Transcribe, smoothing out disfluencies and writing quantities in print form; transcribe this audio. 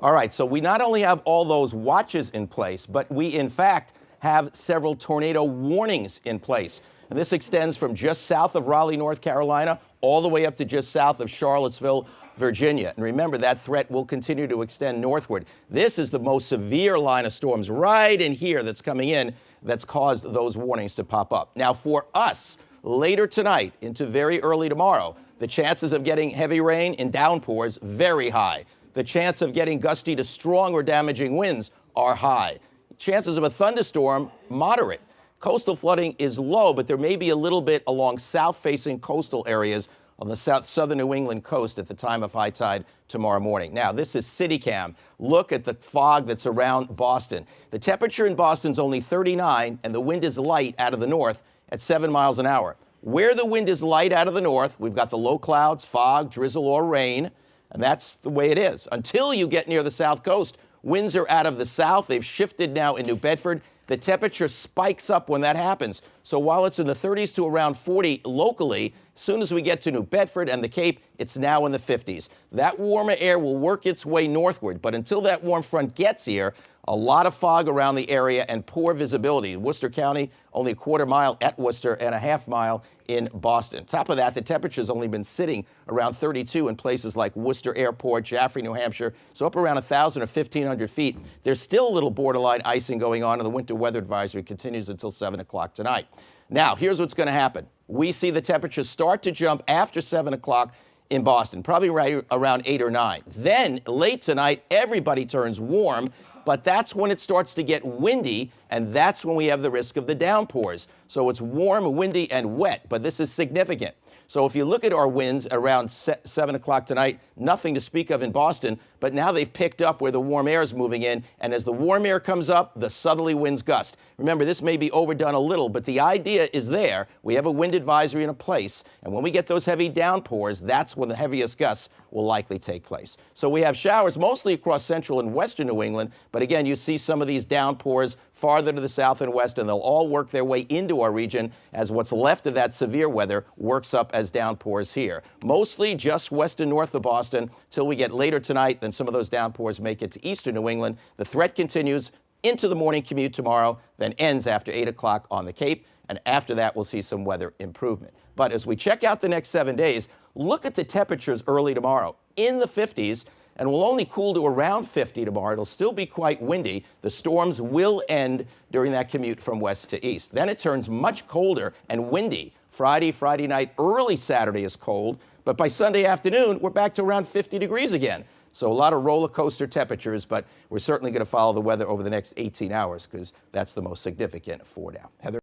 All right, so we not only have all those watches in place, but we in fact have several tornado warnings in place. And this extends from just south of Raleigh, North Carolina, all the way up to just south of Charlottesville, Virginia. And remember, that threat will continue to extend northward. This is the most severe line of storms right in here that's coming in that's caused those warnings to pop up. Now, for us, later tonight into very early tomorrow, the chances of getting heavy rain and downpours very high. The chance of getting gusty to strong or damaging winds are high. Chances of a thunderstorm, moderate. Coastal flooding is low, but there may be a little bit along south-facing coastal areas on the southern New England coast at the time of high tide tomorrow morning. Now, this is CityCam. Look at the fog that's around Boston. The temperature in Boston is only 39, and the wind is light out of the north at 7 miles an hour. Where the wind is light out of the north, we've got the low clouds, fog, drizzle, or rain, and that's the way it is. Until you get near the south coast, winds are out of the south. They've shifted now in New Bedford. The temperature spikes up when that happens. So while it's in the 30s to around 40 locally, as soon as we get to New Bedford and the Cape, it's now in the 50s. That warmer air will work its way northward, but until that warm front gets here, a lot of fog around the area and poor visibility. Worcester County, only a quarter mile at Worcester and a half mile in Boston. Top of that, the temperature's only been sitting around 32 in places like Worcester Airport, Jaffrey, New Hampshire, so up around 1,000 or 1,500 feet. There's still a little borderline icing going on, and the winter weather advisory continues until 7 o'clock tonight. Now, here's what's going to happen. We see the temperatures start to jump after 7 o'clock in Boston, probably right around 8 or 9. Then, late tonight, everybody turns warm, but that's when it starts to get windy, and that's when we have the risk of the downpours. So it's warm, windy, and wet, but this is significant. So if you look at our winds around 7 o'clock tonight, nothing to speak of in Boston, but now they've picked up where the warm air is moving in, and as the warm air comes up, the southerly winds gust. Remember, this may be overdone a little, but the idea is there. We have a wind advisory in place, and when we get those heavy downpours, that's when the heaviest gusts will likely take place. So we have showers mostly across central and western New England, but again, you see some of these downpours farther to the south and west, and they'll all work their way into our region as what's left of that severe weather works up as downpours here. Mostly just west and north of Boston till we get later tonight, then some of those downpours make it to eastern New England. The threat continues into the morning commute tomorrow, then ends after 8 o'clock on the Cape, and after that we'll see some weather improvement. But as we check out the next 7 days, look at the temperatures early tomorrow in the 50s, and will only cool to around 50 tomorrow. It'll still be quite windy. The storms will end during that commute from west to east. Then it turns much colder and windy. Friday night, early Saturday is cold, but by Sunday afternoon, we're back to around 50 degrees again. So a lot of roller coaster temperatures, but we're certainly going to follow the weather over the next 18 hours because that's the most significant for now. Heather?